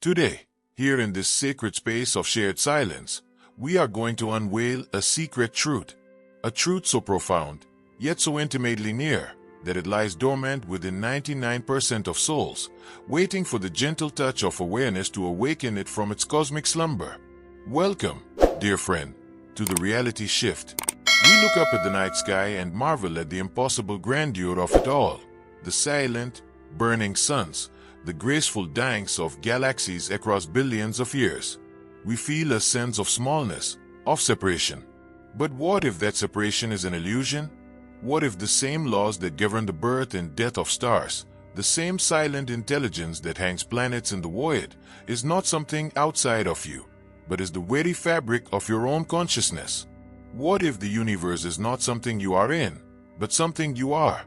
Today, here in this sacred space of shared silence, we are going to unveil a secret truth. A truth so profound, yet so intimately near, that it lies dormant within 99% of souls, waiting for the gentle touch of awareness to awaken it from its cosmic slumber. Welcome, dear friend, to the reality shift. We look up at the night sky and marvel at the impossible grandeur of it all. The silent, burning suns, the graceful dance of galaxies across billions of years. We feel a sense of smallness, of separation. But what if that separation is an illusion? What if the same laws that govern the birth and death of stars, the same silent intelligence that hangs planets in the void, is not something outside of you, but is the very fabric of your own consciousness? What if the universe is not something you are in, but something you are?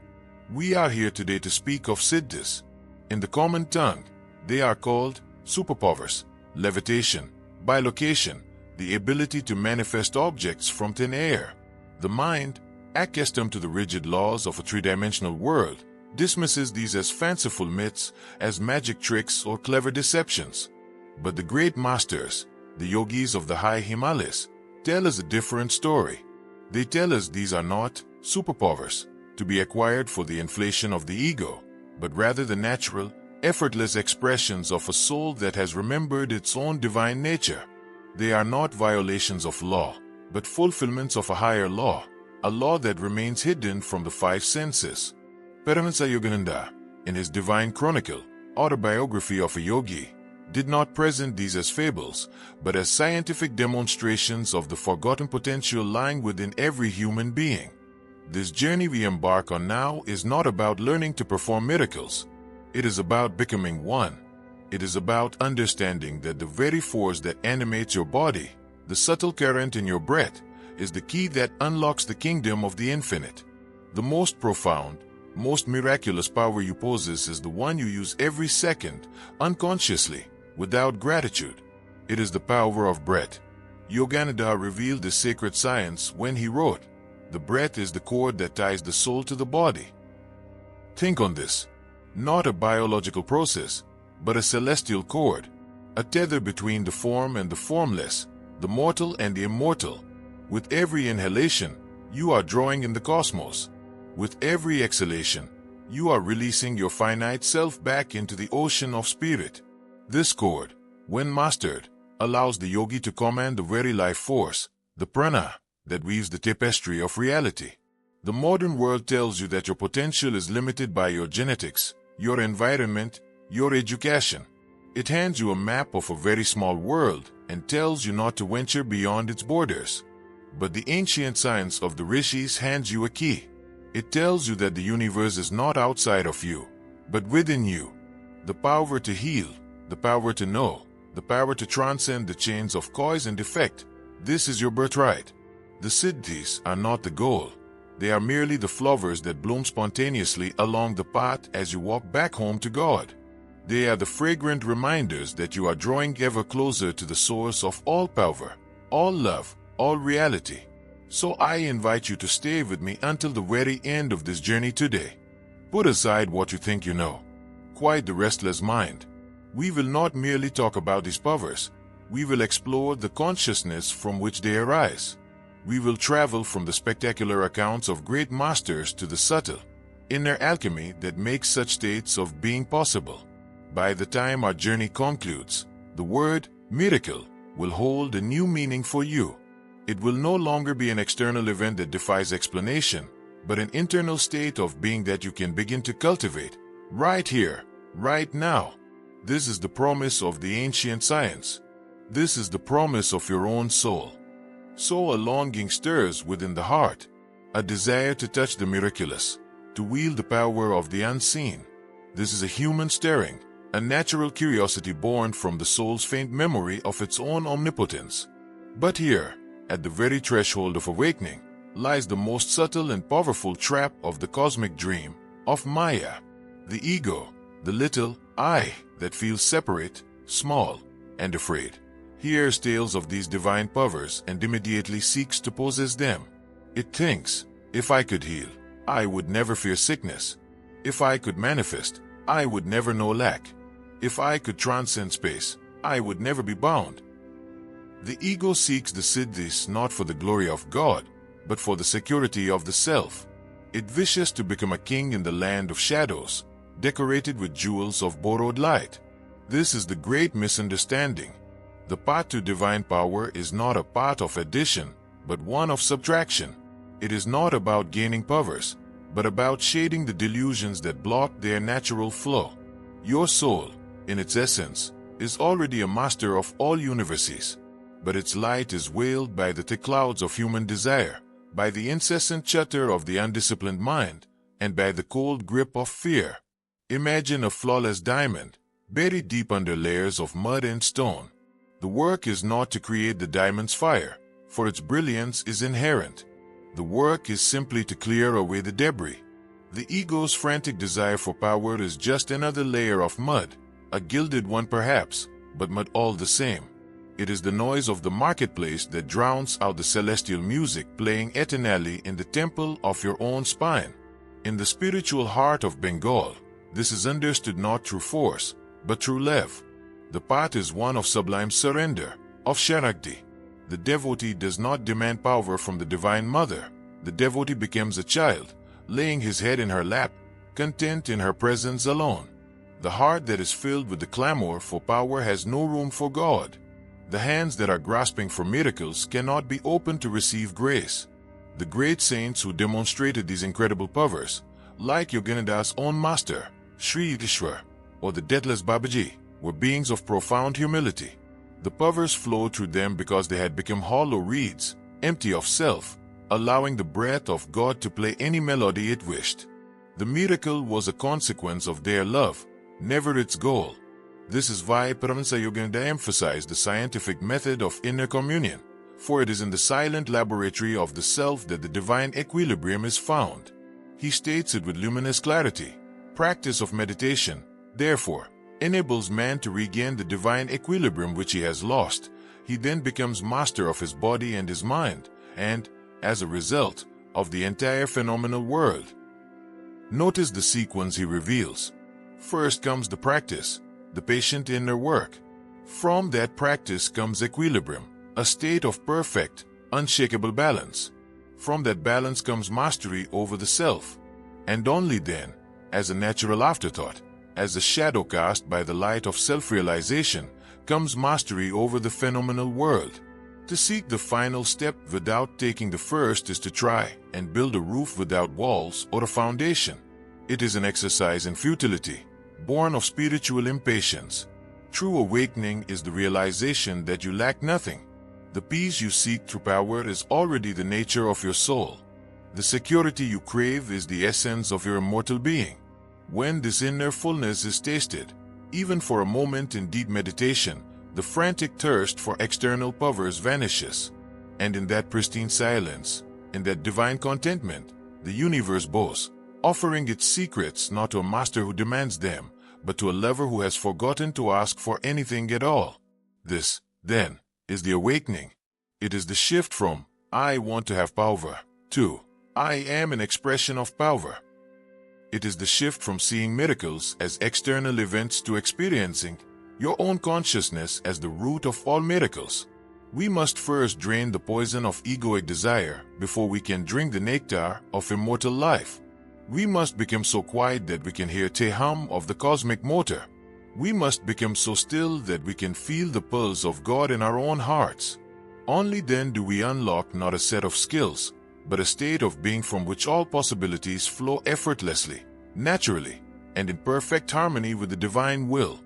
We are here today to speak of Siddhis. In the common tongue, they are called superpowers, levitation, bilocation, the ability to manifest objects from thin air. The mind, accustomed to the rigid laws of a three-dimensional world, dismisses these as fanciful myths, as magic tricks or clever deceptions. But the great masters, the yogis of the high Himalayas, tell us a different story. They tell us these are not superpowers, to be acquired for the inflation of the ego, but rather the natural, effortless expressions of a soul that has remembered its own divine nature. They are not violations of law, but fulfillments of a higher law, a law that remains hidden from the five senses. Paramhansa Yogananda, in his Divine Chronicle, autobiography of a yogi, did not present these as fables, but as scientific demonstrations of the forgotten potential lying within every human being. This journey we embark on now is not about learning to perform miracles. It is about becoming one. It is about understanding that the very force that animates your body, the subtle current in your breath, is the key that unlocks the kingdom of the infinite. The most profound, most miraculous power you possess is the one you use every second, unconsciously, without gratitude. It is the power of breath. Yogananda revealed this sacred science when he wrote, "The breath is the cord that ties the soul to the body." Think on this. Not a biological process, but a celestial cord, a tether between the form and the formless, the mortal and the immortal. With every inhalation, you are drawing in the cosmos. With every exhalation, you are releasing your finite self back into the ocean of spirit. This cord, when mastered, allows the yogi to command the very life force, the prana, that weaves the tapestry of reality. The modern world tells you that your potential is limited by your genetics, your environment, your education. It hands you a map of a very small world and tells you not to venture beyond its borders. But the ancient science of the rishis hands you a key. It tells you that the universe is not outside of you, but within you. The power to heal, the power to know, the power to transcend the chains of cause and effect. This is your birthright. The Siddhis are not the goal. They are merely the flowers that bloom spontaneously along the path as you walk back home to God. They are the fragrant reminders that you are drawing ever closer to the source of all power, all love, all reality. So I invite you to stay with me until the very end of this journey today. Put aside what you think you know. Quiet the restless mind. We will not merely talk about these powers. We will explore the consciousness from which they arise. We will travel from the spectacular accounts of great masters to the subtle, inner alchemy that makes such states of being possible. By the time our journey concludes, the word miracle will hold a new meaning for you. It will no longer be an external event that defies explanation, but an internal state of being that you can begin to cultivate, right here, right now. This is the promise of the ancient science. This is the promise of your own soul. So a longing stirs within the heart, a desire to touch the miraculous, to wield the power of the unseen. This is a human stirring, a natural curiosity born from the soul's faint memory of its own omnipotence. But here, at the very threshold of awakening, lies the most subtle and powerful trap of the cosmic dream, of Maya. The ego, the little I that feels separate, small, and afraid, hears tales of these divine powers and immediately seeks to possess them. It thinks, if I could heal, I would never fear sickness. If I could manifest, I would never know lack. If I could transcend space, I would never be bound. The ego seeks the Siddhis not for the glory of God, but for the security of the self. It wishes to become a king in the land of shadows, decorated with jewels of borrowed light. This is the great misunderstanding. The path to divine power is not a path of addition, but one of subtraction. It is not about gaining powers, but about shading the delusions that block their natural flow. Your soul, in its essence, is already a master of all universes, but its light is veiled by the thick clouds of human desire, by the incessant chatter of the undisciplined mind, and by the cold grip of fear. Imagine a flawless diamond, buried deep under layers of mud and stone. The work is not to create the diamond's fire, for its brilliance is inherent. The work is simply to clear away the debris. The ego's frantic desire for power is just another layer of mud, a gilded one perhaps, but mud all the same. It is the noise of the marketplace that drowns out the celestial music playing eternally in the temple of your own spine. In the spiritual heart of Bengal, this is understood not through force, but through love. The path is one of sublime surrender, of Sharakti. The devotee does not demand power from the Divine Mother. The devotee becomes a child, laying his head in her lap, content in her presence alone. The heart that is filled with the clamor for power has no room for God. The hands that are grasping for miracles cannot be opened to receive grace. The great saints who demonstrated these incredible powers, like Yogananda's own master, Sri Ishwar, or the deathless Babaji, were beings of profound humility. The powers flowed through them because they had become hollow reeds, empty of self, allowing the breath of God to play any melody it wished. The miracle was a consequence of their love, never its goal. This is why Paramhansa Yogananda emphasized the scientific method of inner communion, for it is in the silent laboratory of the self that the divine equilibrium is found. He states it with luminous clarity. Practice of meditation, therefore, enables man to regain the divine equilibrium which he has lost. He then becomes master of his body and his mind, and, as a result, of the entire phenomenal world. Notice the sequence he reveals. First comes the practice, the patient inner work. From that practice comes equilibrium, a state of perfect, unshakable balance. From that balance comes mastery over the self. And only then, as a natural afterthought, as a shadow cast by the light of self-realization, comes mastery over the phenomenal world. To seek the final step without taking the first is to try and build a roof without walls or a foundation. It is an exercise in futility, born of spiritual impatience. True awakening is the realization that you lack nothing. The peace you seek through power is already the nature of your soul. The security you crave is the essence of your immortal being. When this inner fullness is tasted, even for a moment in deep meditation, the frantic thirst for external powers vanishes. And in that pristine silence, in that divine contentment, the universe bows, offering its secrets not to a master who demands them, but to a lover who has forgotten to ask for anything at all. This, then, is the awakening. It is the shift from, I want to have power, to, I am an expression of power. It is the shift from seeing miracles as external events to experiencing your own consciousness as the root of all miracles. We must first drain the poison of egoic desire before we can drink the nectar of immortal life. We must become so quiet that we can hear the hum of the cosmic motor. We must become so still that we can feel the pulse of God in our own hearts. Only then do we unlock not a set of skills, but a state of being from which all possibilities flow effortlessly, naturally, and in perfect harmony with the divine will.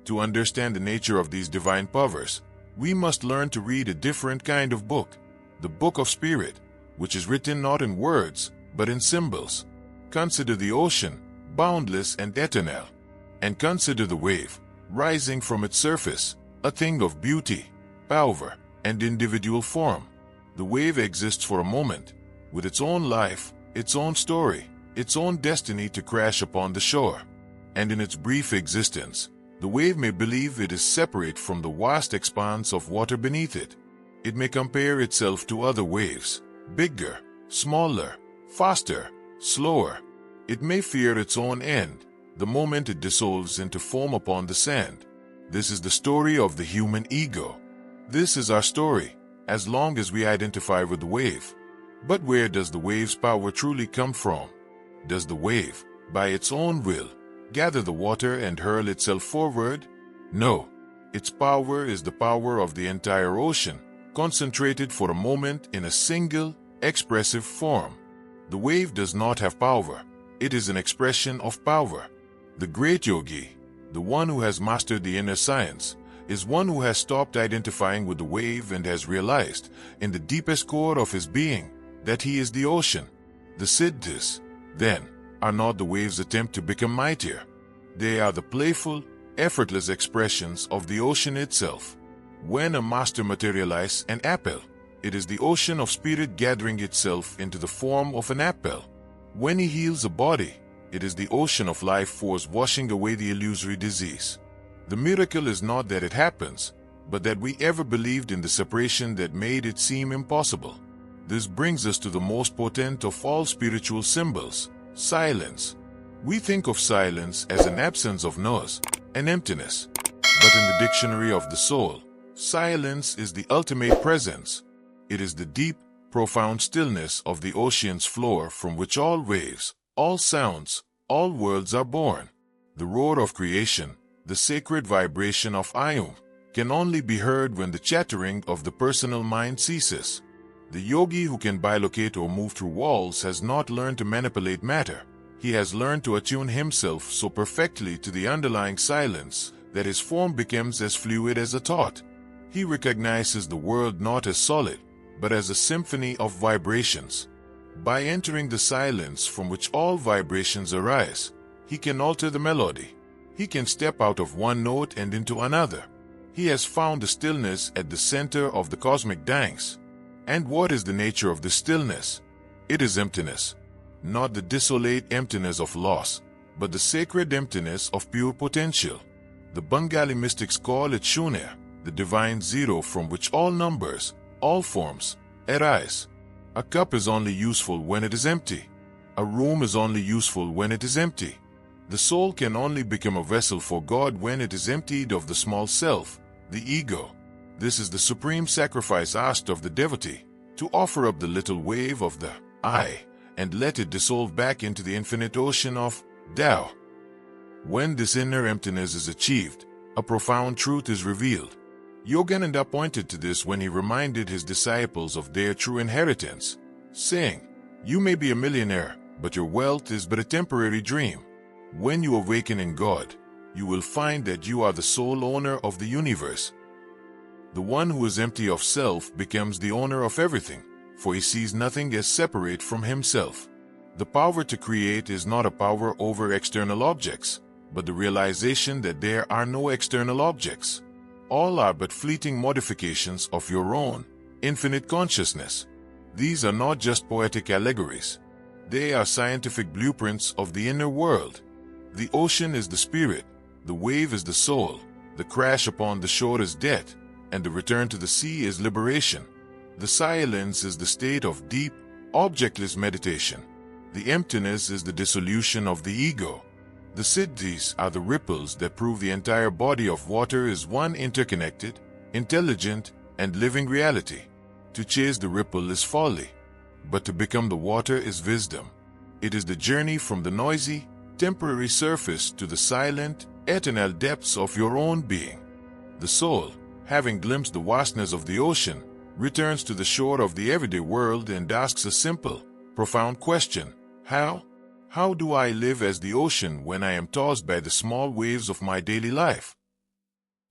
To understand the nature of these divine powers, we must learn to read a different kind of book, the book of spirit, which is written not in words, but in symbols. Consider the ocean, boundless and eternal, and consider the wave, rising from its surface, a thing of beauty, power, and individual form. The wave exists for a moment, with its own life, its own story, its own destiny to crash upon the shore. And in its brief existence, the wave may believe it is separate from the vast expanse of water beneath it. It may compare itself to other waves, bigger, smaller, faster, slower. It may fear its own end, the moment it dissolves into foam upon the sand. This is the story of the human ego. This is our story, as long as we identify with the wave. But where does the wave's power truly come from? Does the wave, by its own will, gather the water and hurl itself forward? No. Its power is the power of the entire ocean, concentrated for a moment in a single, expressive form. The wave does not have power. It is an expression of power. The great yogi, the one who has mastered the inner science, is one who has stopped identifying with the wave and has realized, in the deepest core of his being, that he is the ocean. The Siddhis, then, are not the wave's attempt to become mightier. They are the playful, effortless expressions of the ocean itself. When a master materializes an apple, it is the ocean of spirit gathering itself into the form of an apple. When he heals a body, it is the ocean of life force washing away the illusory disease. The miracle is not that it happens, but that we ever believed in the separation that made it seem impossible. This brings us to the most potent of all spiritual symbols, silence. We think of silence as an absence of noise, an emptiness. But in the dictionary of the soul, silence is the ultimate presence. It is the deep, profound stillness of the ocean's floor from which all waves, all sounds, all worlds are born. The roar of creation, the sacred vibration of Ayum, can only be heard when the chattering of the personal mind ceases. The yogi who can bilocate or move through walls has not learned to manipulate matter. He has learned to attune himself so perfectly to the underlying silence that his form becomes as fluid as a thought. He recognizes the world not as solid, but as a symphony of vibrations. By entering the silence from which all vibrations arise, he can alter the melody. He can step out of one note and into another. He has found the stillness at the center of the cosmic dance. And what is the nature of this stillness? It is emptiness. Not the desolate emptiness of loss, but the sacred emptiness of pure potential. The Bengali mystics call it Shunya, the divine zero from which all numbers, all forms, arise. A cup is only useful when it is empty. A room is only useful when it is empty. The soul can only become a vessel for God when it is emptied of the small self, the ego. This is the supreme sacrifice asked of the devotee, to offer up the little wave of the I, and let it dissolve back into the infinite ocean of Tao. When this inner emptiness is achieved, a profound truth is revealed. Yogananda pointed to this when he reminded his disciples of their true inheritance, saying, "You may be a millionaire, but your wealth is but a temporary dream. When you awaken in God, you will find that you are the sole owner of the universe." The one who is empty of self becomes the owner of everything, for he sees nothing as separate from himself. The power to create is not a power over external objects, but the realization that there are no external objects. All are but fleeting modifications of your own infinite consciousness. These are not just poetic allegories. They are scientific blueprints of the inner world. The ocean is the spirit, the wave is the soul, the crash upon the shore is death, and the return to the sea is liberation. The silence is the state of deep, objectless meditation. The emptiness is the dissolution of the ego. The Siddhis are the ripples that prove the entire body of water is one interconnected, intelligent, and living reality. To chase the ripple is folly, but to become the water is wisdom. It is the journey from the noisy, temporary surface to the silent, eternal depths of your own being. The soul, having glimpsed the vastness of the ocean, returns to the shore of the everyday world and asks a simple, profound question: how? How do I live as the ocean when I am tossed by the small waves of my daily life?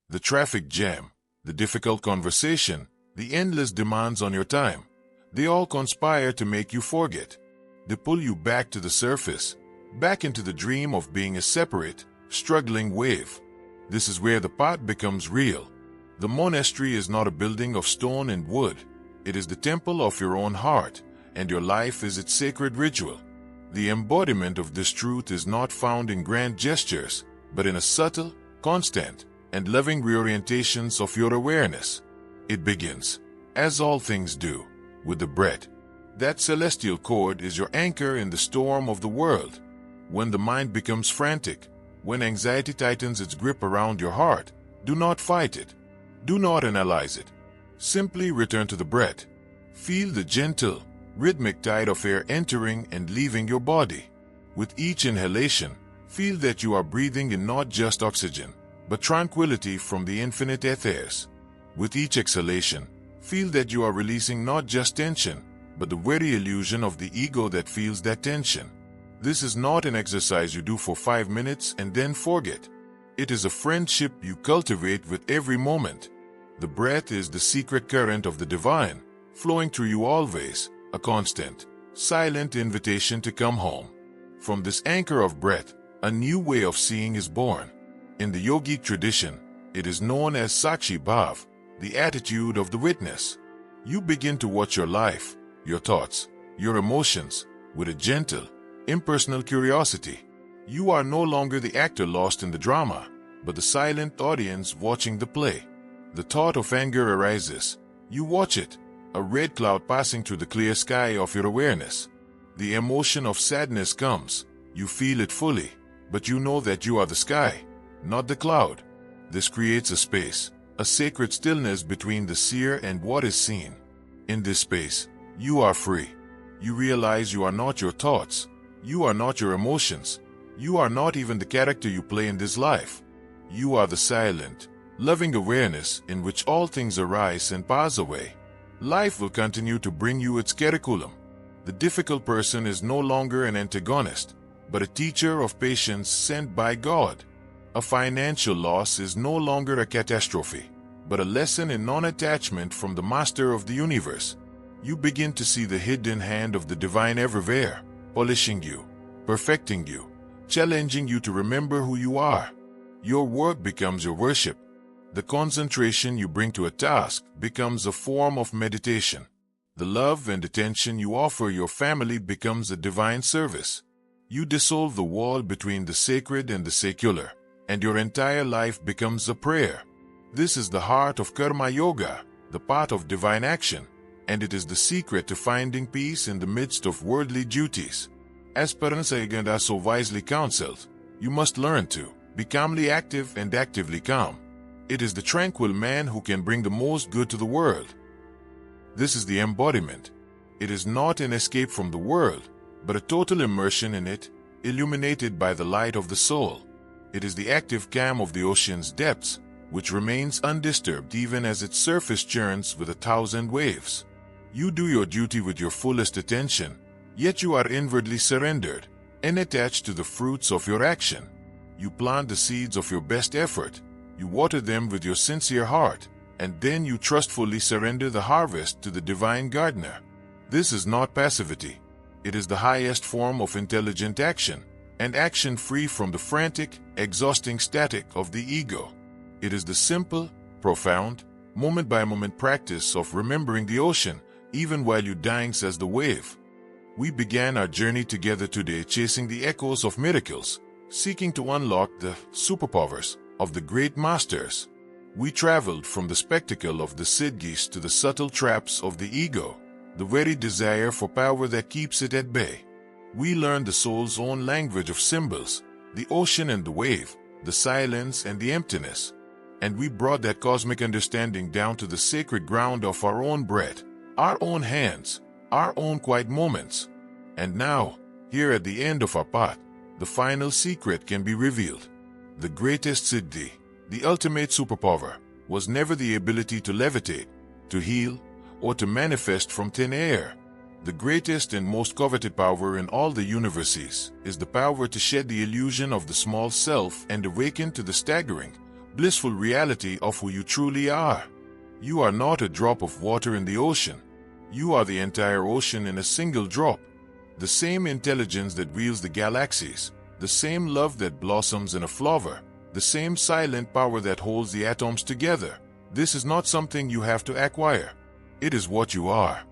The traffic jam, the difficult conversation, the endless demands on your time, they all conspire to make you forget. They pull you back to the surface, back into the dream of being a separate, struggling wave. This is where the path becomes real. The monastery is not a building of stone and wood. It is the temple of your own heart, and your life is its sacred ritual. The embodiment of this truth is not found in grand gestures, but in a subtle, constant, and loving reorientations of your awareness. It begins, as all things do, with the breath. That celestial chord is your anchor in the storm of the world. When the mind becomes frantic, when anxiety tightens its grip around your heart, Do not fight it. Do not analyze it. Simply return to the breath. Feel the gentle, rhythmic tide of air entering and leaving your body. With each inhalation, feel that you are breathing in not just oxygen, but tranquility from the infinite ethers. With each exhalation, feel that you are releasing not just tension, but the very illusion of the ego that feels that tension. This is not an exercise you do for 5 minutes and then forget. It is a friendship you cultivate with every moment. The breath is the secret current of the divine, flowing through you always, a constant, silent invitation to come home. From this anchor of breath, a new way of seeing is born. In the yogic tradition, it is known as Sakshi Bhav, the attitude of the witness. You begin to watch your life, your thoughts, your emotions, with a gentle, impersonal curiosity. You are no longer the actor lost in the drama, but the silent audience watching the play. The thought of anger arises. You watch it, a red cloud passing through the clear sky of your awareness. The emotion of sadness comes. You feel it fully, but you know that you are the sky, not the cloud. This creates a space, a sacred stillness between the seer and what is seen. In this space, you are free. You realize you are not your thoughts. You are not your emotions. You are not even the character you play in this life. You are the silent, loving awareness in which all things arise and pass away. Life will continue to bring you its curriculum. The difficult person is no longer an antagonist, but a teacher of patience sent by God. A financial loss is no longer a catastrophe, but a lesson in non-attachment from the master of the universe. You begin to see the hidden hand of the divine everywhere, polishing you, perfecting you, challenging you to remember who you are. Your work becomes your worship. The concentration you bring to a task becomes a form of meditation. The love and attention you offer your family becomes a divine service. You dissolve the wall between the sacred and the secular, and your entire life becomes a prayer. This is the heart of karma yoga, the path of divine action, and it is the secret to finding peace in the midst of worldly duties. As Paramhansa Yogananda so wisely counseled, you must learn to be calmly active and actively calm. It is the tranquil man who can bring the most good to the world. This is the embodiment. It is not an escape from the world, but a total immersion in it, illuminated by the light of the soul. It is the active calm of the ocean's depths, which remains undisturbed even as its surface churns with 1,000 waves. You do your duty with your fullest attention, yet you are inwardly surrendered and attached to the fruits of your action. You plant the seeds of your best effort, you water them with your sincere heart, and then you trustfully surrender the harvest to the divine gardener. This is not passivity. It is the highest form of intelligent action, and action free from the frantic, exhausting static of the ego. It is the simple, profound, moment-by-moment practice of remembering the ocean, even while you dance as the wave. We began our journey together today chasing the echoes of miracles, seeking to unlock the superpowers of the great masters. We traveled from the spectacle of the Siddhis to the subtle traps of the ego, the very desire for power that keeps it at bay. We learned the soul's own language of symbols, the ocean and the wave, the silence and the emptiness. And we brought that cosmic understanding down to the sacred ground of our own breath, our own hands, our own quiet moments. And now, here at the end of our path, the final secret can be revealed. The greatest Siddhi, the ultimate superpower, was never the ability to levitate, to heal, or to manifest from thin air. The greatest and most coveted power in all the universes is the power to shed the illusion of the small self and awaken to the staggering, blissful reality of who you truly are. You are not a drop of water in the ocean. You are the entire ocean in a single drop. The same intelligence that wields the galaxies, the same love that blossoms in a flower, the same silent power that holds the atoms together. This is not something you have to acquire. It is what you are.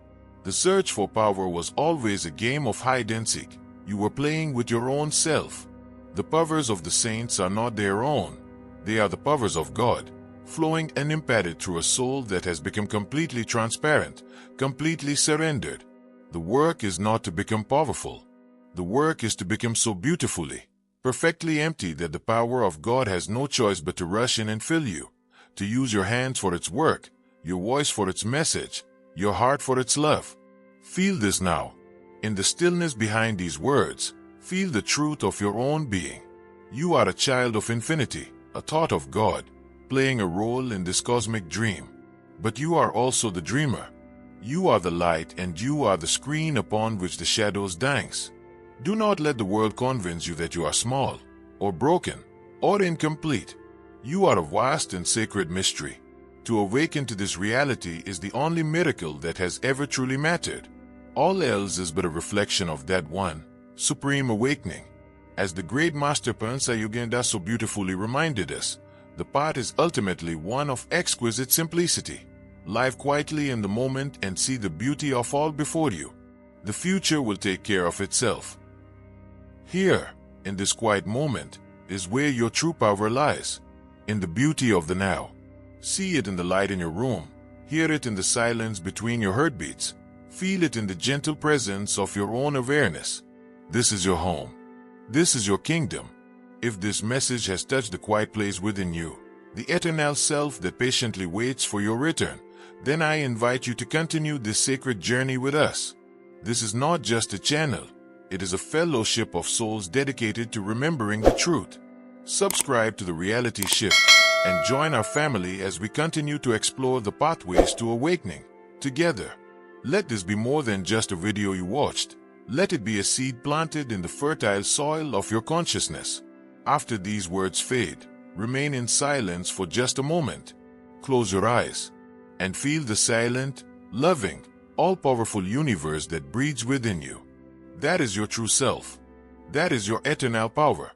The search for power was always a game of hide and seek. You were playing with your own self. The powers of the saints are not their own. They are the powers of God, flowing unimpeded through a soul that has become completely transparent, completely surrendered. The work is not to become powerful. The work is to become so beautifully, perfectly empty that the power of God has no choice but to rush in and fill you. to use your hands for its work, your voice for its message, your heart for its love. Feel this now. In the stillness behind these words, feel the truth of your own being. You are a child of infinity, a thought of God, playing a role in this cosmic dream. But you are also the dreamer. You are the light and you are the screen upon which the shadows dance. Do not let the world convince you that you are small, or broken, or incomplete. You are a vast and sacred mystery. To awaken to this reality is the only miracle that has ever truly mattered. All else is but a reflection of that one, supreme awakening. As the great master Paramhansa Yogananda so beautifully reminded us, the path is ultimately one of exquisite simplicity. Live quietly in the moment and see the beauty of all before you. The future will take care of itself. Here, in this quiet moment, is where your true power lies, in the beauty of the now. See it in the light in your room, hear it in the silence between your heartbeats, feel it in the gentle presence of your own awareness. This is your home. This is your kingdom. If this message has touched the quiet place within you, the eternal self that patiently waits for your return, then I invite you to continue this sacred journey with us. This is not just a channel, it is a fellowship of souls dedicated to remembering the truth. Subscribe to the Reality Shift and join our family as we continue to explore the pathways to awakening together. Let this be more than just a video you watched. Let it be a seed planted in the fertile soil of your consciousness. After these words fade, remain in silence for just a moment. Close your eyes and feel the silent, loving, all-powerful universe that breathes within you. That is your true self. That is your eternal power.